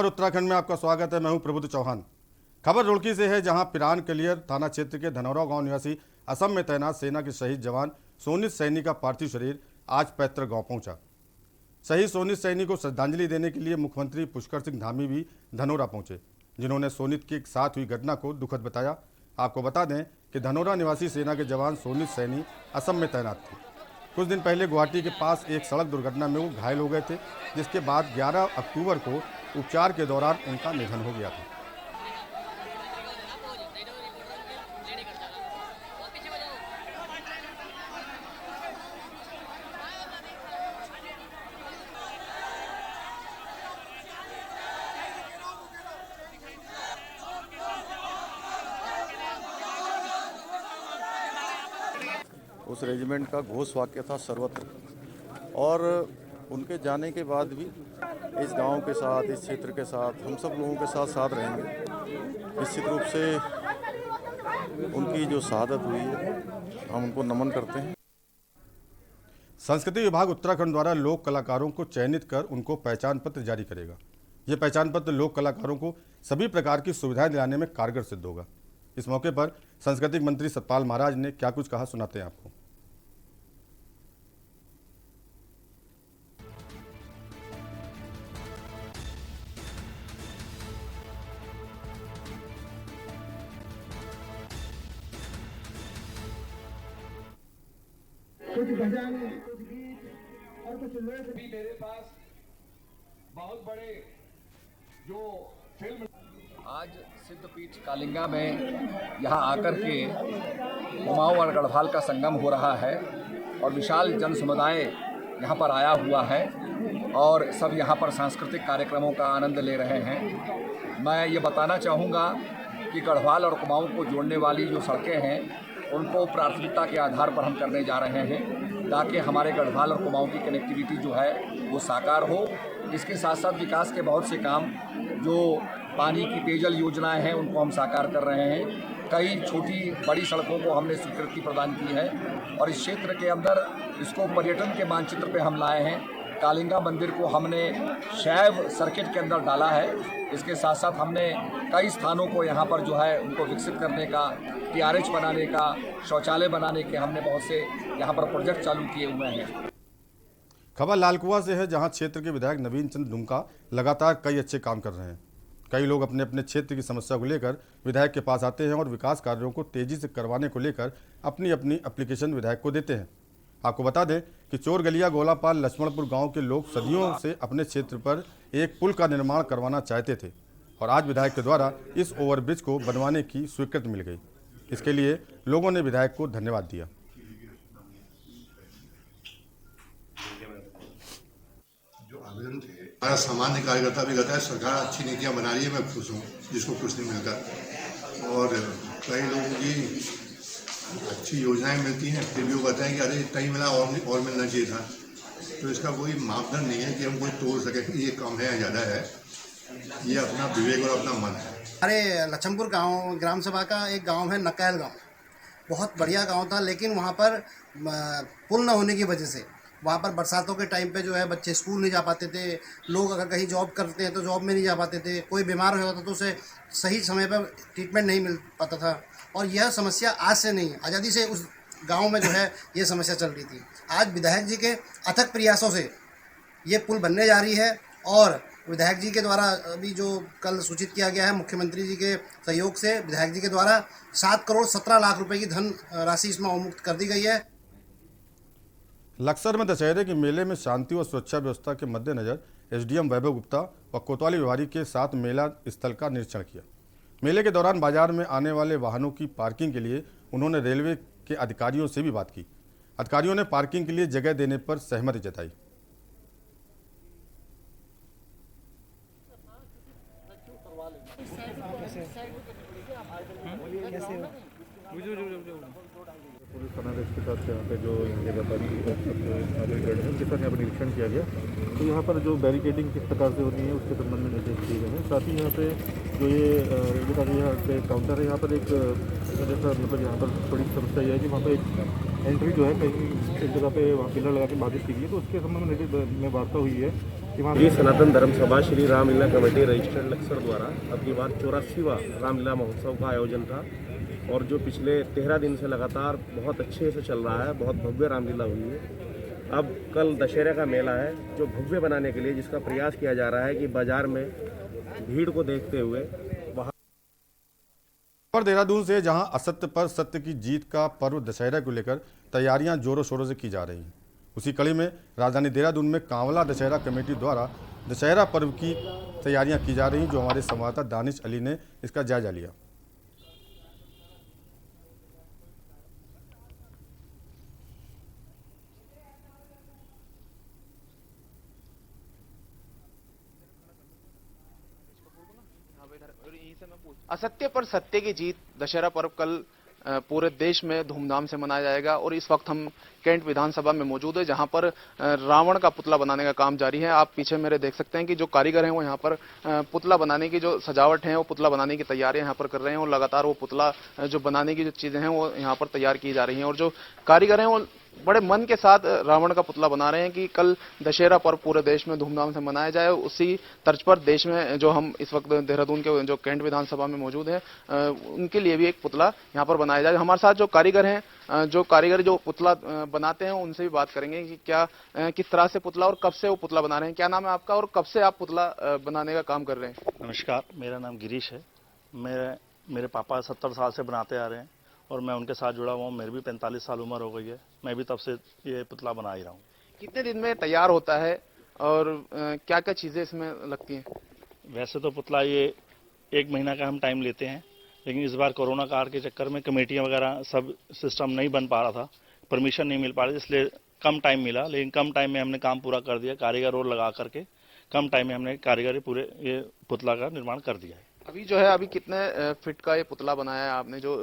उत्तराखंड में आपका स्वागत है। मैं हूं प्रबुद्ध चौहान। खबर रुड़की से है, जहां पिरान कलियर थाना क्षेत्र के धनौरा गांव निवासी असम में तैनात सेना के शहीद जवान सोनित सैनी का पार्थिव शरीर आज पैतृक गांव पहुंचा। शहीद सोनित सैनी को श्रद्धांजलि देने के लिए मुख्यमंत्री पुष्कर सिंह धामी भी धनौरा पहुंचे, जिन्होंने सोनित के साथ हुई घटना को दुखद बताया। आपको बता दें कि धनौरा निवासी सेना के जवान सोनित सैनी असम में तैनात थे। कुछ दिन पहले गुवाहाटी के पास एक सड़क दुर्घटना में वो घायल हो गए थे, जिसके बाद 11 अक्टूबर को उपचार के दौरान उनका निधन हो गया था। उस रेजिमेंट का घोष वाक्य था सर्वत्र, और उनके जाने के बाद भी इस गांव के साथ, इस क्षेत्र के साथ, हम सब लोगों के साथ साथ रहेंगे। निश्चित रूप से उनकी जो शहादत हुई है, हम उनको नमन करते हैं। संस्कृति विभाग उत्तराखंड द्वारा लोक कलाकारों को चयनित कर उनको पहचान पत्र जारी करेगा। ये पहचान पत्र लोक कलाकारों को सभी प्रकार की सुविधाएं दिलाने में कारगर सिद्ध होगा। इस मौके पर सांस्कृतिक मंत्री सतपाल महाराज ने क्या कुछ कहा, सुनाते हैं आपको। कुछ भजन, कुछ गीत और कुछ लोग भी मेरे पास बहुत बड़े जो फिल्म। आज सिद्धपीठ कालिंगा में यहाँ आकर के कुमाऊं और गढ़वाल का संगम हो रहा है और विशाल जन समुदाय यहाँ पर आया हुआ है और सब यहाँ पर सांस्कृतिक कार्यक्रमों का आनंद ले रहे हैं। मैं ये बताना चाहूँगा कि गढ़वाल और कुमाऊं को जोड़ने वाली जो सड़कें हैं उनको प्राथमिकता के आधार पर हम करने जा रहे हैं, ताकि हमारे गढ़वाल और कुमाऊं की कनेक्टिविटी जो है वो साकार हो। इसके साथ साथ विकास के बहुत से काम, जो पानी की पेयजल योजनाएं हैं, उनको हम साकार कर रहे हैं। कई छोटी बड़ी सड़कों को हमने स्वीकृति प्रदान की है और इस क्षेत्र के अंदर इसको पर्यटन के मानचित्र पे हम लाए हैं। कालिंगा मंदिर को हमने शैव सर्किट के अंदर डाला है। इसके साथ साथ हमने कई स्थानों को यहाँ पर जो है उनको विकसित करने का, TRH बनाने का, शौचालय बनाने के हमने बहुत से यहाँ पर प्रोजेक्ट चालू किए हुए हैं। खबर लालकुआ से है, जहां क्षेत्र के विधायक नवीन चंद्र दुमका लगातार कई अच्छे काम कर रहे हैं। कई लोग अपने अपने क्षेत्र की समस्या को लेकर विधायक के पास आते हैं और विकास कार्यों को तेजी से करवाने को लेकर अपनी अपनी एप्लीकेशन विधायक को देते हैं। आपको बता दें कि चोरगलिया गोलापाल लक्ष्मणपुर गांव के लोग सदियों से अपने क्षेत्र पर एक पुल का निर्माण करवाना चाहते थे और आज विधायक के द्वारा इस ओवरब्रिज को बनवाने की स्वीकृति मिल गई। इसके लिए लोगों ने विधायक को धन्यवाद दिया। हमारा सामान्य कार्यकर्ता भी कहता है सरकार अच्छी नीतियां बना रही है, मैं खुश हूँ, जिसको कुछ नहीं मिलता। और कई लोगों की अच्छी योजनाएं मिलती हैं, फिर भी वो कहते हैं कि अरे इतना ही मिला और मिलना चाहिए था। तो इसका कोई मापदंड नहीं है कि हम कोई तोड़ सके कि ये कम है या ज़्यादा है। ये अपना विवेक और अपना मन है। अरे लक्ष्मणपुर गांव ग्राम सभा का एक गांव है नकैल गांव, बहुत बढ़िया गांव था, लेकिन वहां पर पुल न होने की वजह से वहाँ पर बरसातों के टाइम पे जो है बच्चे स्कूल नहीं जा पाते थे। लोग अगर कहीं जॉब करते हैं तो जॉब में नहीं जा पाते थे। कोई बीमार हो जाता तो उसे सही समय पर ट्रीटमेंट नहीं मिल पाता था। और यह समस्या आज से नहीं, आज़ादी से उस गांव में जो है ये समस्या चल रही थी। आज विधायक जी के अथक प्रयासों से ये पुल बनने जा रही है और विधायक जी के द्वारा अभी जो कल सूचित किया गया है, मुख्यमंत्री जी के सहयोग से विधायक जी के द्वारा 7 करोड़ 17 लाख रुपए की धन राशि इसमें अवमुक्त कर दी गई है। लक्सर में दशहरे के मेले में शांति और सुरक्षा व्यवस्था के मद्देनजर SDM वैभव गुप्ता व कोतवाली विभारी के साथ मेला स्थल का निरीक्षण किया। मेले के दौरान बाजार में आने वाले वाहनों की पार्किंग के लिए उन्होंने रेलवे के अधिकारियों से भी बात की। अधिकारियों ने पार्किंग के लिए जगह देने पर सहमति जताई। पुलिस थानाध्यक्ष के साथ यहाँ पे जो ये व्यापारी नागरिक है, उसके साथ यहाँ पर निरीक्षण किया गया। तो यहाँ पर जो बैरिकेडिंग किस प्रकार से होनी है उसके संबंध में निर्देश दिए गए हैं। साथ ही यहाँ पे जो ये रेलवे का यहाँ पे काउंटर है, यहाँ पर एक जैसा मतलब यहाँ पर थोड़ी समस्या यह है कि वहाँ पर एक एंट्री जो है कहीं एक जगह पे वहाँ पिलर लगा के बाधित की गई है, तो उसके संबंध में वार्ता हुई है। श्री सनातन धर्म सभा श्री रामलीला कमेटी रजिस्टर्ड लक्सर द्वारा अब की बार 84वां रामलीला महोत्सव का आयोजन था और जो पिछले 13 दिन से लगातार बहुत अच्छे से चल रहा है, बहुत भव्य रामलीला हुई है। अब कल दशहरा का मेला है जो भव्य बनाने के लिए जिसका प्रयास किया जा रहा है कि बाजार में भीड़ को देखते हुए वहाँ पर देहरादून से जहां असत्य पर सत्य की जीत का पर्व दशहरा को लेकर तैयारियां जोरों शोरों से की जा रही हैं, उसी कड़ी में राजधानी देहरादून में कांवला दशहरा कमेटी द्वारा दशहरा पर्व की तैयारियां की जा रही हैं। जो हमारे संवाददाता दानिश अली ने इसका जायजा लिया। असत्य पर सत्य की जीत दशहरा पर्व कल पूरे देश में धूमधाम से मनाया जाएगा और इस वक्त हम कैंट विधानसभा में मौजूद है जहां पर रावण का पुतला बनाने का काम जारी है। आप पीछे मेरे देख सकते हैं कि जो कारीगर हैं वो यहां पर पुतला बनाने की जो सजावट है वो पुतला बनाने की तैयारियां यहां पर कर रहे हैं और लगातार वो पुतला जो बनाने की जो चीजें हैं वो यहां पर तैयार की जा रही हैं और जो कारीगर हैं वो बड़े मन के साथ रावण का पुतला बना रहे हैं कि कल दशहरा पर्व पूरे देश में धूमधाम से मनाया जाए। उसी तर्ज पर देश में जो हम इस वक्त देहरादून के जो कैंट विधानसभा में मौजूद हैं उनके लिए भी एक पुतला यहाँ पर बनाया जाए। हमारे साथ जो कारीगर हैं जो पुतला बनाते हैं उनसे भी बात करेंगे कि क्या किस तरह से पुतला और कब से वो पुतला बना रहे हैं। क्या नाम है आपका और कब से आप पुतला बनाने का काम कर रहे हैं? नमस्कार, मेरा नाम गिरीश है। मेरे पापा 70 साल से बनाते आ रहे हैं और मैं उनके साथ जुड़ा हुआ हूँ। मेरी भी 45 साल उम्र हो गई है, मैं भी तब से ये पुतला बना ही रहा हूँ। कितने दिन में तैयार होता है और क्या क्या चीज़ें इसमें लगती हैं? वैसे तो पुतला ये 1 महीना का हम टाइम लेते हैं, लेकिन इस बार कोरोना काल के चक्कर में कमेटियाँ वगैरह सब सिस्टम नहीं बन पा रहा था, परमिशन नहीं मिल पा रही, इसलिए कम टाइम मिला। लेकिन कम टाइम में हमने काम पूरा कर दिया, कारीगर और लगा करके कम टाइम में हमने कारीगरी पूरे ये पुतला का निर्माण कर दिया है। अभी जो है अभी कितने फीट का ये पुतला बनाया है आपने जो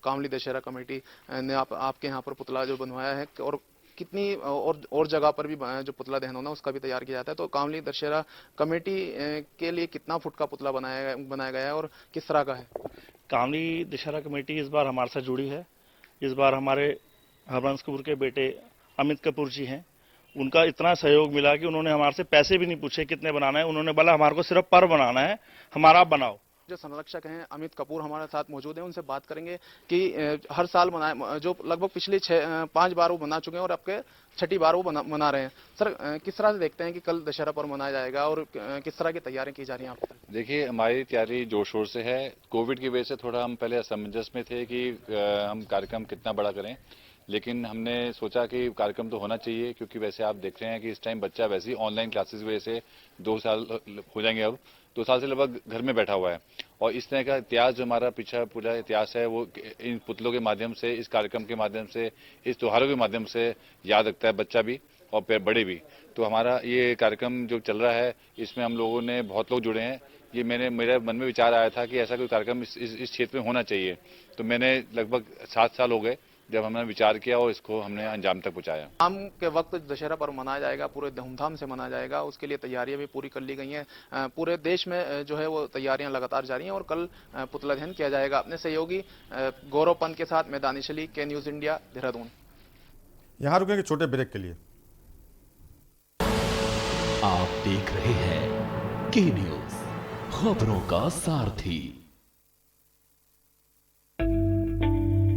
कांवली दशहरा कमेटी ने आपके यहाँ पर पुतला जो बनवाया है और कितनी और जगह पर भी जो पुतला दहन होना उसका भी तैयार किया जाता है। तो कांवली दशहरा कमेटी के लिए कितना फुट का पुतला बनाया गया है और किस तरह का है? कांवली दशहरा कमेटी इस बार हमारे साथ जुड़ी है। इस बार हमारे हरबंस कपूर के बेटे अमित कपूर जी हैं, उनका इतना सहयोग मिला कि उन्होंने हमारे से पैसे भी नहीं पूछे कितने बनाना है। उन्होंने बोला हमारे को सिर्फ पर्व बनाना है, हमारा आप बनाओ। जो संरक्षक हैं अमित कपूर हमारे साथ मौजूद हैं, उनसे बात करेंगे कि हर साल बनाए जो लगभग पिछले 5 बार वो बना चुके हैं और अब के 6ठी बार वो मना रहे हैं। सर किस तरह से देखते हैं कि कल दशहरा पर्व मनाया जाएगा और किस तरह की तैयारियां की जा रही हैं आप? देखिए, हमारी तैयारी जोर शोर से है। कोविड की वजह से थोड़ा हम पहले असमंजस में थे कि हम कार्यक्रम कितना बड़ा करें, लेकिन हमने सोचा कि कार्यक्रम तो होना चाहिए क्योंकि वैसे आप देख रहे हैं कि इस टाइम बच्चा वैसे ही ऑनलाइन क्लासेस की वजह से 2 साल हो जाएंगे, अब 2 साल से लगभग घर में बैठा हुआ है और इस तरह का इतिहास जो हमारा पीछा पूरा इतिहास है वो इन पुतलों के माध्यम से, इस कार्यक्रम के माध्यम से, इस त्योहारों के माध्यम से याद रखता है बच्चा भी और बड़े भी। तो हमारा ये कार्यक्रम जो चल रहा है इसमें हम लोगों ने बहुत लोग जुड़े हैं। ये मेरे मन में विचार आया था कि ऐसा कोई कार्यक्रम इस क्षेत्र में होना चाहिए, तो मैंने लगभग 7 साल हो गए जब हमने विचार किया और इसको हमने अंजाम तक पहुंचाया। शाम के वक्त दशहरा पर्व मनाया जाएगा, पूरे धूमधाम से मनाया जाएगा, उसके लिए तैयारियां भी पूरी कर ली गई हैं। पूरे देश में जो है वो तैयारियां लगातार जारी हैं और कल पुतला दहन किया जाएगा। अपने सहयोगी गौरव पंत के साथ मैं दानिश अली, के न्यूज इंडिया, देहरादून। यहाँ रुकेंगे छोटे ब्रेक के लिए। आप देख रहे हैं के न्यूज, खबरों का सारथी।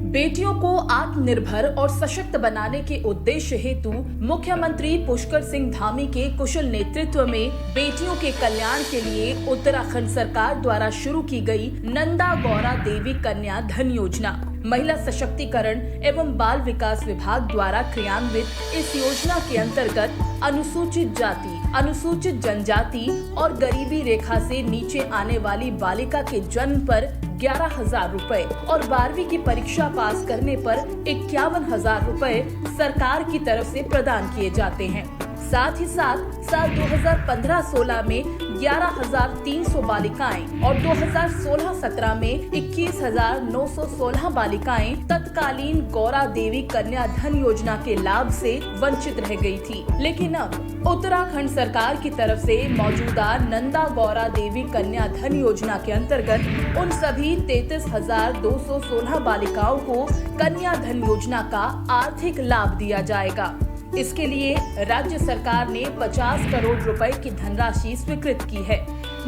बेटियों को आत्मनिर्भर और सशक्त बनाने के उद्देश्य हेतु मुख्यमंत्री पुष्कर सिंह धामी के कुशल नेतृत्व में बेटियों के कल्याण के लिए उत्तराखंड सरकार द्वारा शुरू की गई नंदा गौरा देवी कन्या धन योजना महिला सशक्तिकरण एवं बाल विकास विभाग द्वारा क्रियान्वित इस योजना के अंतर्गत अनुसूचित जाति, अनुसूचित जनजाति और गरीबी रेखा से नीचे आने वाली बालिका के जन्म पर 11,000 रुपए और 12वीं की परीक्षा पास करने पर 51,000 रुपए सरकार की तरफ से प्रदान किए जाते हैं। साथ ही साथ साल 2015-16 में 11,300 बालिकाएं और 2016-17 में 21,916 बालिकाएं तत्कालीन गौरा देवी कन्या धन योजना के लाभ से वंचित रह गई थी। लेकिन अब उत्तराखंड सरकार की तरफ से मौजूदा नंदा गौरा देवी कन्या धन योजना के अंतर्गत उन सभी 33,216 बालिकाओं को कन्या धन योजना का आर्थिक लाभ दिया जाएगा। इसके लिए राज्य सरकार ने 50 करोड़ रुपए की धनराशि स्वीकृत की है।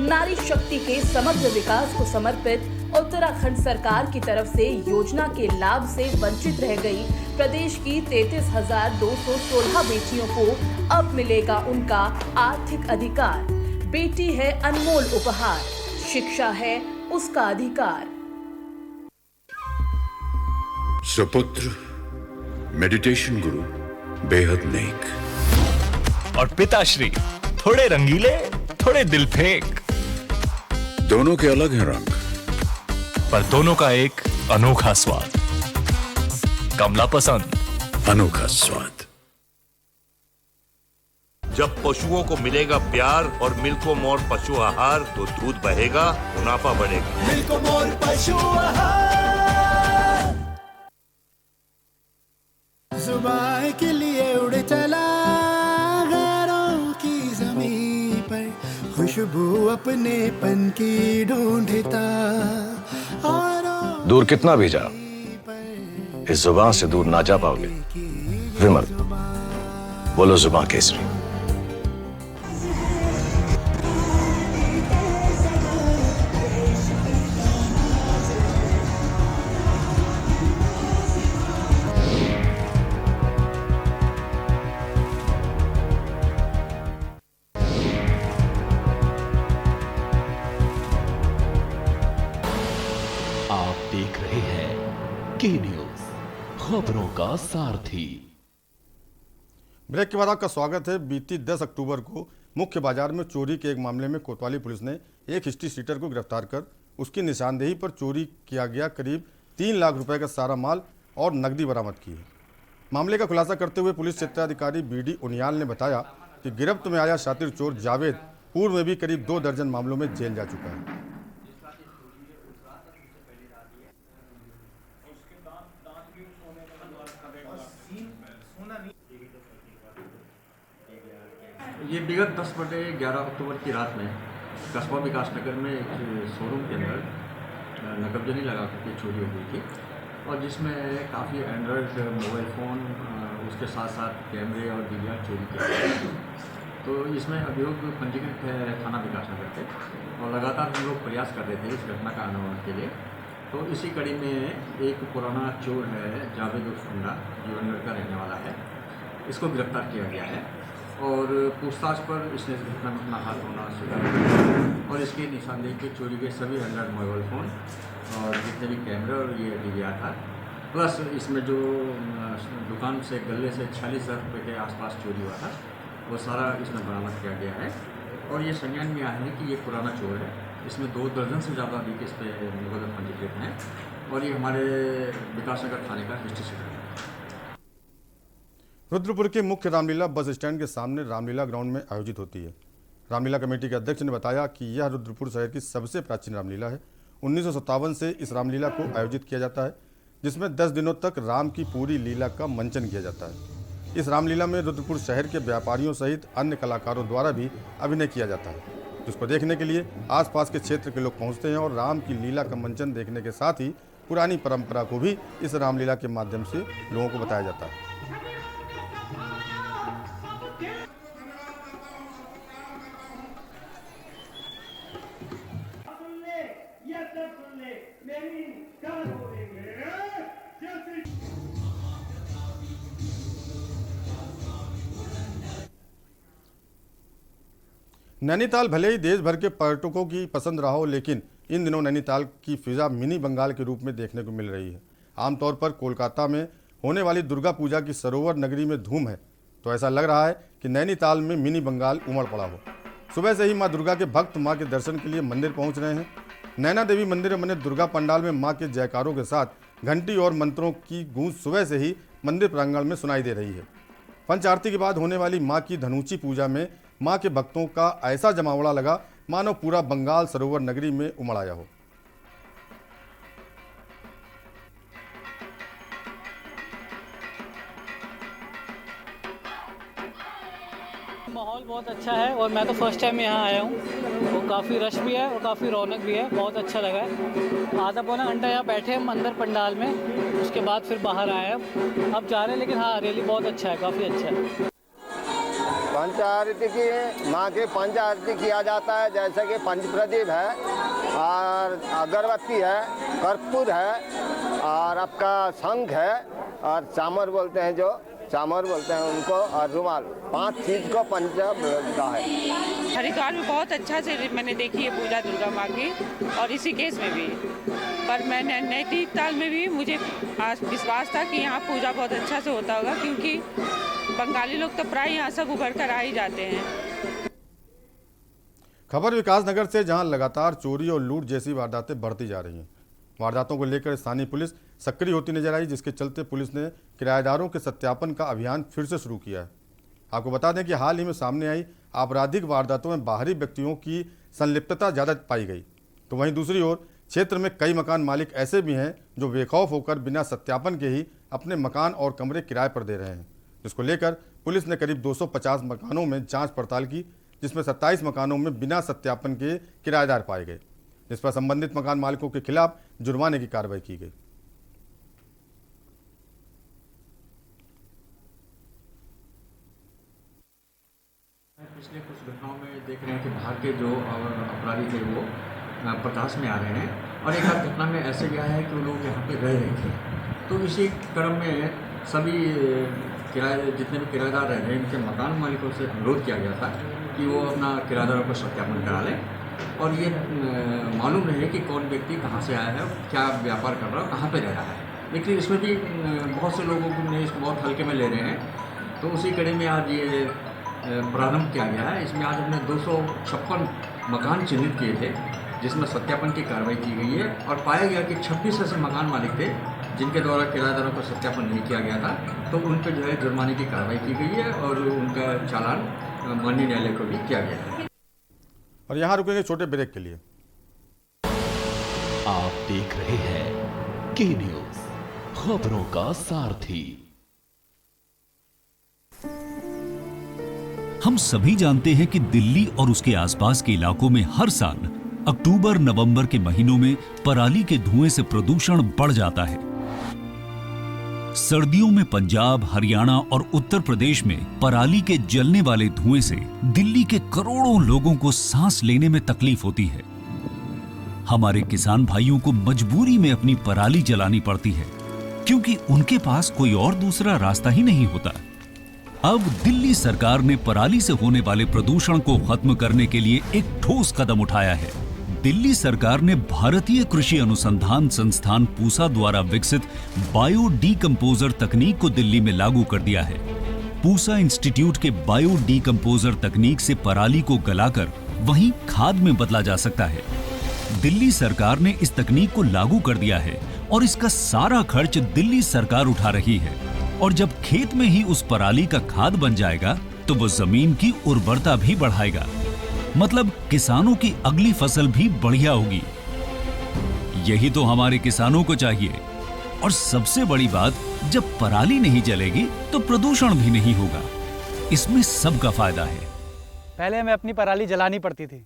नारी शक्ति के समग्र विकास को समर्पित उत्तराखंड सरकार की तरफ से योजना के लाभ से वंचित रह गई प्रदेश की 33,216 बेटियों को अब मिलेगा उनका आर्थिक अधिकार। बेटी है अनमोल उपहार, शिक्षा है उसका अधिकार। सुपुत्र मेडिटेशन गुरु बेहद नेक और पिताश्री थोड़े रंगीले थोड़े दिल फेंक। दोनों के अलग हैं रंग, पर दोनों का एक अनोखा स्वाद। कमला पसंद, अनोखा स्वाद। जब पशुओं को मिलेगा प्यार और मिल्को मोर पशु आहार तो दूध बहेगा, मुनाफा बढ़ेगा। मिल्को मोर पशु आहार। सुबह के लिए उड़ चला गैरों की ज़मीं पर, खुशबू अपने पन की ढूंढता। दूर कितना भी जा, इस जुबान से दूर ना जा पाओगे। विमल, बोलो जुबान केसरी। आप देख रहे हैं के न्यूज, खबरों का सारथी। ब्रेक के बाद आपका स्वागत है। बीती 10 अक्टूबर को मुख्य बाजार में चोरी के एक मामले में कोतवाली पुलिस ने एक हिस्ट्री सीटर को गिरफ्तार कर उसकी निशानदेही पर चोरी किया गया करीब 3 लाख रुपए का सारा माल और नकदी बरामद की है। मामले का खुलासा करते हुए पुलिस क्षेत्राधिकारी BD उनियाल ने बताया कि गिरफ्त में आया शातिर चोर जावेद पूर्व में भी करीब 2 दर्जन मामलों में जेल जा चुका है। ये विगत 10/11 अक्टूबर की रात में कस्बा विकास नगर में एक शोरूम के अंदर नकबजनी लगा करके चोरी हो गई थी, और जिसमें काफ़ी एंड्रॉयड मोबाइल फ़ोन उसके साथ साथ कैमरे और DVR चोरी किया गया। तो इसमें अभियोग पंजीकृत है थाना विकास नगर के, और लगातार हम लोग प्रयास कर रहे थे इस घटना का अनावरण के लिए। तो इसी कड़ी में एक पुराना चोर है जावेद उर्फ फंडा, जीवनगढ़ का रहने वाला है, इसको गिरफ्तार किया गया है। और पूछताछ पर इसने इस घटना में अपना हाथ होना स्वीकार किया, और इसकी निशानदेही पे चोरी के सभी 100 मोबाइल फ़ोन और जितने भी कैमरे और ये DVR था, प्लस इसमें जो दुकान से गले से 46,000 रुपये के आसपास चोरी हुआ था, वो सारा इसमें बरामद किया गया है। और ये संज्ञान में आया है कि ये पुराना चोर है, इसमें 2 दर्जन से ज़्यादा भी इस पर मुकदमा पंजीकृत हैं, और ये हमारे विकासनगर थाने का हिस्ट्री सीटर है। रुद्रपुर के मुख्य रामलीला बस स्टैंड के सामने रामलीला ग्राउंड में आयोजित होती है। रामलीला कमेटी के अध्यक्ष ने बताया कि यह रुद्रपुर शहर की सबसे प्राचीन रामलीला है। 1957 से इस रामलीला को आयोजित किया जाता है, जिसमें 10 दिनों तक राम की पूरी लीला का मंचन किया जाता है। इस रामलीला में रुद्रपुर शहर के व्यापारियों सहित अन्य कलाकारों द्वारा भी अभिनय किया जाता है, जिसको देखने के लिए आसपास के क्षेत्र के लोग पहुँचते हैं, और राम की लीला का मंचन देखने के साथ ही पुरानी परंपरा को भी इस रामलीला के माध्यम से लोगों को बताया जाता है। नैनीताल भले ही देश भर के पर्यटकों की पसंद रहा हो, लेकिन इन दिनों नैनीताल की फिजा मिनी बंगाल के रूप में देखने को मिल रही है। आमतौर पर कोलकाता में होने वाली दुर्गा पूजा की सरोवर नगरी में धूम है, तो ऐसा लग रहा है कि नैनीताल में मिनी बंगाल उमड़ पड़ा हो। सुबह से ही मां दुर्गा के भक्त मां के दर्शन के लिए मंदिर पहुंच रहे हैं। नैना देवी मंदिर में बने दुर्गा पंडाल में मां के जयकारों के साथ घंटी और मंत्रों की गूंज सुबह से ही मंदिर प्रांगण में सुनाई दे रही है। पंच आरती के बाद होने वाली मां की धनुची पूजा में मां के भक्तों का ऐसा जमावड़ा लगा मानो पूरा बंगाल सरोवर नगरी में उमड़ आया हो। माहौल बहुत अच्छा है और मैं तो फर्स्ट टाइम यहाँ आया हूँ। काफ़ी रश भी है और काफ़ी रौनक भी है, बहुत अच्छा लगा है। आधा पौना घंटा यहाँ बैठे हम अंदर पंडाल में, उसके बाद फिर बाहर आए हम, अब जा रहे हैं। लेकिन हाँ, रैली बहुत अच्छा है, काफ़ी अच्छा है। पंच आरती की माँ की पंच आरती किया जाता है, जैसे कि पंच प्रदीप है और अगरबत्ती है, कर्पूर है और आपका शंख है और चामर बोलते हैं, जो चामर बोलते हैं उनको, और रुमाल, 5 चीज को पंच बोलता है। हरिद्वार में बहुत अच्छा से मैंने देखी है पूजा दुर्गा माँ की, और ऋषिकेश में भी, पर मैंने नैनीताल में भी मुझे विश्वास था कि यहाँ पूजा बहुत अच्छा से होता होगा, क्योंकि बंगाली लोग तो प्राय यहाँ सब उभर कर आ ही जाते हैं। खबर विकासनगर से, जहां लगातार चोरी और लूट जैसी वारदातें बढ़ती जा रही हैं। वारदातों को लेकर स्थानीय पुलिस सक्रिय होती नजर आई, जिसके चलते पुलिस ने किराएदारों के सत्यापन का अभियान फिर से शुरू किया है। आपको बता दें कि हाल ही में सामने आई आपराधिक वारदातों में बाहरी व्यक्तियों की संलिप्तता ज़्यादा पाई गई, तो वहीं दूसरी ओर क्षेत्र में कई मकान मालिक ऐसे भी हैं जो बेखौफ होकर बिना सत्यापन के ही अपने मकान और कमरे किराए पर दे रहे हैं, जिसको लेकर पुलिस ने करीब 250 मकानों में जांच पड़ताल की, जिसमें 27 मकानों में बिना सत्यापन के किराएदार पाए गए, जिस पर संबंधित मकान मालिकों के खिलाफ जुर्माने की कार्रवाई की गई। पिछले कुछ घटनाओं में देख रहे हैं कि बाहर के जो अपराधी थे वो प्रकाश में आ रहे हैं, और एक आध घटना में ऐसे गया है कि वो लोग यहाँ पे रह रहे थे, तो इसी क्रम में सभी जितने भी किराएदार रह रहे हैं इनके मकान मालिकों से अनुरोध किया गया था कि वो अपना किराएदारों का सत्यापन करा लें, और ये मालूम रहे कि कौन व्यक्ति कहाँ से आया है, क्या व्यापार कर रहा है, कहाँ पे रह रहा है। लेकिन इसमें भी बहुत से लोगों को इसको बहुत हल्के में ले रहे हैं, तो उसी कड़ी में आज ये प्रारंभ किया गया है। इसमें आज हमने 256 मकान चिन्हित किए थे, जिसमें सत्यापन की कार्रवाई की गई है, और पाया गया कि 26 ऐसे मकान मालिक थे जिनके द्वारा किराएदारों का सत्यापन नहीं किया गया था, तो उन पर जो है जुर्माने की कार्रवाई की गई है और उनका चालान माननीय न्यायालय को भी किया गया है। और यहाँ रुकेंगे छोटे ब्रेक के लिए। आप देख रहे हैं के न्यूज, खबरों का सारथी। हम सभी जानते हैं कि दिल्ली और उसके आसपास के इलाकों में हर साल अक्टूबर नवंबर के महीनों में पराली के धुएं से प्रदूषण बढ़ जाता है। सर्दियों में पंजाब, हरियाणा और उत्तर प्रदेश में पराली के जलने वाले धुएं से दिल्ली के करोड़ों लोगों को सांस लेने में तकलीफ होती है। हमारे किसान भाइयों को मजबूरी में अपनी पराली जलानी पड़ती है, क्योंकि उनके पास कोई और दूसरा रास्ता ही नहीं होता। अब दिल्ली सरकार ने पराली से होने वाले प्रदूषण को खत्म करने के लिए एक ठोस कदम उठाया है। दिल्ली सरकार ने भारतीय कृषि अनुसंधान संस्थान पूसा द्वारा विकसित बायो डीकंपोजर तकनीक को दिल्ली में लागू कर दिया है। पूसा इंस्टीट्यूट के बायो डीकंपोजर तकनीक से पराली को गलाकर वहीं खाद में बदला जा सकता है। दिल्ली सरकार ने इस तकनीक को लागू कर दिया है और इसका सारा खर्च दिल्ली सरकार उठा रही है, और जब खेत में ही उस पराली का खाद बन जाएगा तो वो जमीन की उर्वरता भी बढ़ाएगा, मतलब किसानों की अगली फसल भी बढ़िया होगी। यही तो हमारे किसानों को चाहिए। और सबसे बड़ी बात, जब पराली नहीं जलेगी तो प्रदूषण भी नहीं होगा। इसमें सबका फायदा है। पहले हमें अपनी पराली जलानी पड़ती थी,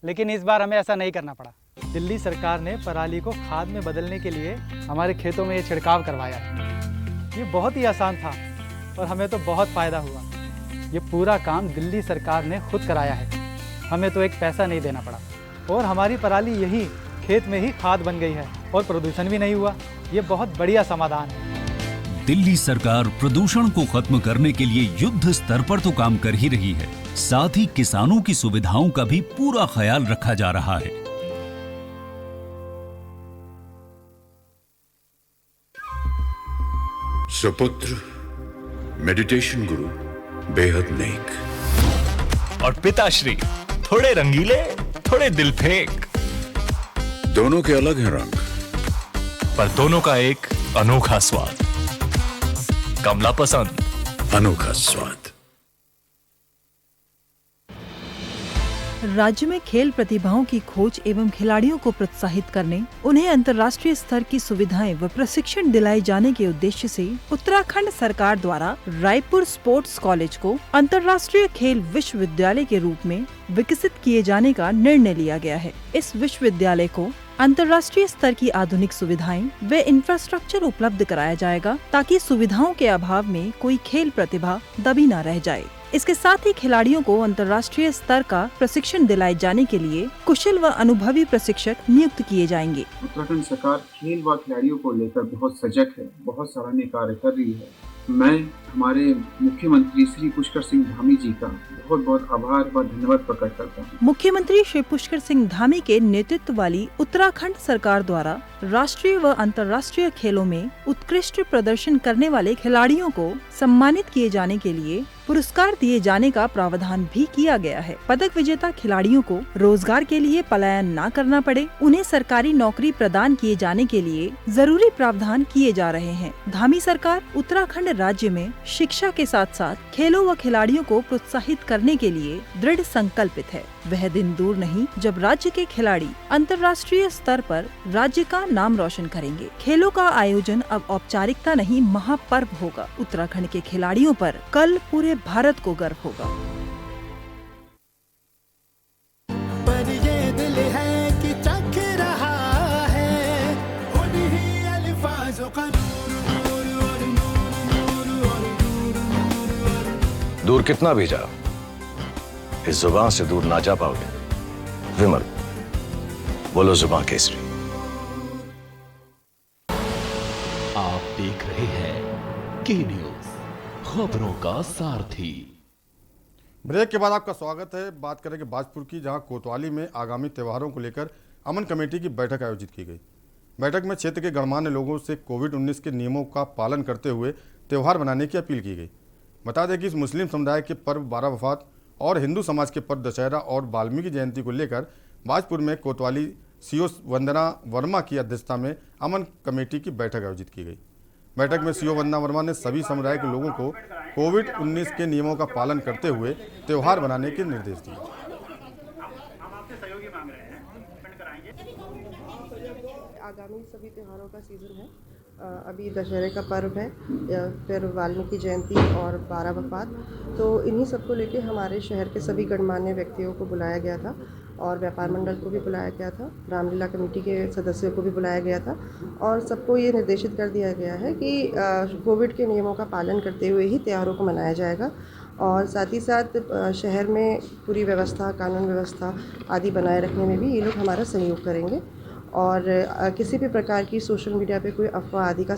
लेकिन इस बार हमें ऐसा नहीं करना पड़ा। दिल्ली सरकार ने पराली को खाद में बदलने के लिए हमारे खेतों में ये छिड़काव करवाया है। ये बहुत ही आसान था और हमें तो बहुत फ़ायदा हुआ। ये पूरा काम दिल्ली सरकार ने खुद कराया है, हमें तो एक पैसा नहीं देना पड़ा, और हमारी पराली यही खेत में ही खाद बन गई है और प्रदूषण भी नहीं हुआ। ये बहुत बढ़िया समाधान है। दिल्ली सरकार प्रदूषण को खत्म करने के लिए युद्ध स्तर पर तो काम कर ही रही है, साथ ही किसानों की सुविधाओं का भी पूरा ख्याल रखा जा रहा है। सुपुत्र मेडिटेशन गुरु बेहद नेक, और पिताश्री थोड़े रंगीले, थोड़े दिल फेंक। दोनों के अलग हैं रंग, पर दोनों का एक अनोखा स्वाद। कमला पसंद, अनोखा स्वाद। राज्य में खेल प्रतिभाओं की खोज एवं खिलाड़ियों को प्रोत्साहित करने, उन्हें अंतर्राष्ट्रीय स्तर की सुविधाएं व प्रशिक्षण दिलाए जाने के उद्देश्य से उत्तराखंड सरकार द्वारा रायपुर स्पोर्ट्स कॉलेज को अंतर्राष्ट्रीय खेल विश्वविद्यालय के रूप में विकसित किए जाने का निर्णय लिया गया है। इस विश्वविद्यालय को अंतर्राष्ट्रीय स्तर की आधुनिक सुविधाएं व इंफ्रास्ट्रक्चर उपलब्ध कराया जाएगा, ताकि सुविधाओं के अभाव में कोई खेल प्रतिभा दबी न रह जाए। इसके साथ ही खिलाड़ियों को अंतर्राष्ट्रीय स्तर का प्रशिक्षण दिलाए जाने के लिए कुशल व अनुभवी प्रशिक्षक नियुक्त किए जाएंगे। उत्तराखंड सरकार खेल व खिलाड़ियों को लेकर बहुत सजग है, बहुत सराहनीय कार्य कर रही है। मैं हमारे मुख्यमंत्री श्री पुष्कर सिंह धामी जी का बहुत बहुत आभार व धन्यवाद प्रकट करता हूँ। मुख्यमंत्री श्री पुष्कर सिंह धामी के नेतृत्व वाली उत्तराखंड सरकार द्वारा राष्ट्रीय व अंतर्राष्ट्रीय खेलों में उत्कृष्ट प्रदर्शन करने वाले खिलाड़ियों को सम्मानित किए जाने के लिए पुरस्कार दिए जाने का प्रावधान भी किया गया है। पदक विजेता खिलाड़ियों को रोजगार के लिए पलायन न करना पड़े, उन्हें सरकारी नौकरी प्रदान किए जाने के लिए जरूरी प्रावधान किए जा रहे हैं। धामी सरकार उत्तराखंड राज्य में शिक्षा के साथ साथ खेलों व खिलाड़ियों को प्रोत्साहित करने के लिए दृढ़ संकल्पित है। वह दिन दूर नहीं जब राज्य के खिलाड़ी अंतर्राष्ट्रीय स्तर पर राज्य का नाम रोशन करेंगे। खेलों का आयोजन अब औपचारिकता नहीं, महापर्व होगा। उत्तराखंड के खिलाड़ियों पर कल पूरे भारत को गर्व होगा। पर ये दिल है कि चख रहा है उन्हीं अल्फाजों का दूर कितना भी जाओ, इस जुबान से दूर ना जा पाओगे। विमल, बोलो जुबान केसरी। आप देख रहे हैं के न्यूज, खबरों का सारथी। ब्रेक के बाद आपका स्वागत है। बात करेंगे बाजपुर की, जहां कोतवाली में आगामी त्योहारों को लेकर अमन कमेटी की बैठक आयोजित की गई। बैठक में क्षेत्र के गणमान्य लोगों से कोविड-19 के नियमों का पालन करते हुए त्यौहार मनाने की अपील की गई। बता दें कि इस मुस्लिम समुदाय के पर्व बारह वफात और हिंदू समाज के पर्व दशहरा और वाल्मीकि जयंती को लेकर बाजपुर में कोतवाली सीओ वंदना वर्मा की अध्यक्षता में अमन कमेटी की बैठक आयोजित की गई। बैठक में सीओ वंदना वर्मा ने सभी समुदाय के लोगों को कोविड-19 के नियमों का पालन करते हुए त्यौहार मनाने के निर्देश दिए। आगामी सभी त्योहारों का सीज़न है। अभी दशहरे का पर्व है, फिर वाल्मीकि जयंती और बारह वफात, तो इन्हीं सबको लेके हमारे शहर के सभी गणमान्य व्यक्तियों को बुलाया गया था और व्यापार मंडल को भी बुलाया गया था, रामलीला कमेटी के सदस्यों को भी बुलाया गया था और सबको ये निर्देशित कर दिया गया है कि कोविड के नियमों का पालन करते हुए ही त्योहारों को मनाया जाएगा और साथ ही साथ शहर में पूरी व्यवस्था, कानून व्यवस्था आदि बनाए रखने में भी ये लोग हमारा सहयोग करेंगे और किसी भी प्रकार की सोशल मीडिया पे कोई अफवाह आदि का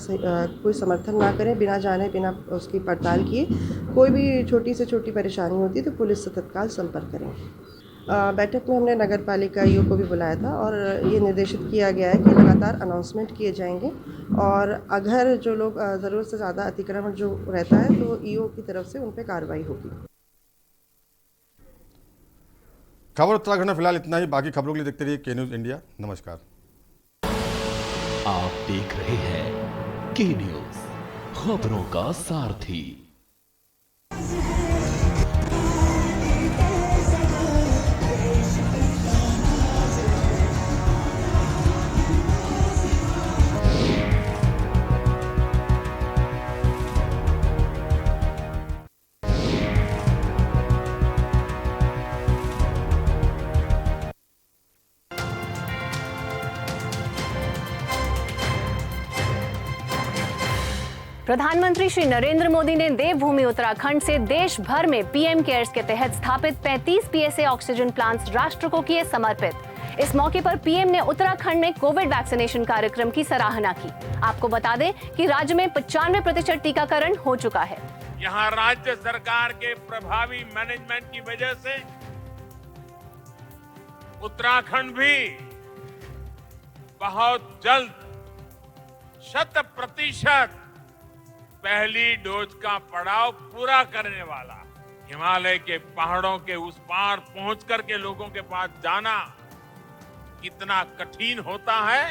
कोई समर्थन ना करें, बिना जाने बिना उसकी पड़ताल किए। कोई भी छोटी से छोटी परेशानी होती है तो पुलिस से तत्काल संपर्क करें। बैठक में हमने नगर पालिका ईओ को भी बुलाया था और ये निर्देशित किया गया है कि लगातार अनाउंसमेंट किए जाएंगे और अगर जो लोग ज़रूरत से ज़्यादा अतिक्रमण जो रहता है तो ईओ की तरफ से उन पर कार्रवाई होगी। खबर उत्तराखंड में फिलहाल इतना ही। बाकी खबरों के लिए देखते रहिए के न्यूज़ इंडिया। नमस्कार। आप देख रहे हैं के न्यूज, खबरों का सारथी। प्रधानमंत्री श्री नरेंद्र मोदी ने देवभूमि उत्तराखंड से देश भर में पीएम केयर्स के तहत स्थापित 35 पीएसए ऑक्सीजन प्लांट्स राष्ट्र को किए समर्पित। इस मौके पर पीएम ने उत्तराखंड में कोविड वैक्सीनेशन कार्यक्रम की सराहना की। आपको बता दें कि राज्य में 95% टीकाकरण हो चुका है। यहाँ राज्य सरकार के प्रभावी मैनेजमेंट की वजह से उत्तराखंड भी बहुत जल्द 100% पहली डोज का पड़ाव पूरा करने वाला। हिमालय के पहाड़ों के उस पार पहुंच करके लोगों के पास जाना कितना कठिन होता है,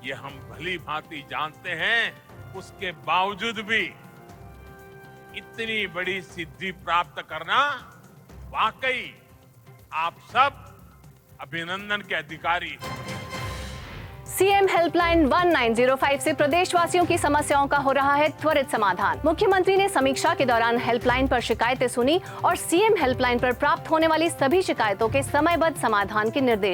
ये हम भली भांति जानते हैं। उसके बावजूद भी इतनी बड़ी सिद्धि प्राप्त करना वाकई आप सब अभिनंदन के अधिकारी हैं। सीएम हेल्पलाइन 1905 से प्रदेशवासियों की समस्याओं का हो रहा है त्वरित समाधान। मुख्यमंत्री ने समीक्षा के दौरान हेल्पलाइन पर शिकायतें सुनी और सीएम हेल्पलाइन पर प्राप्त होने वाली सभी शिकायतों के समयबद्ध समाधान के निर्देश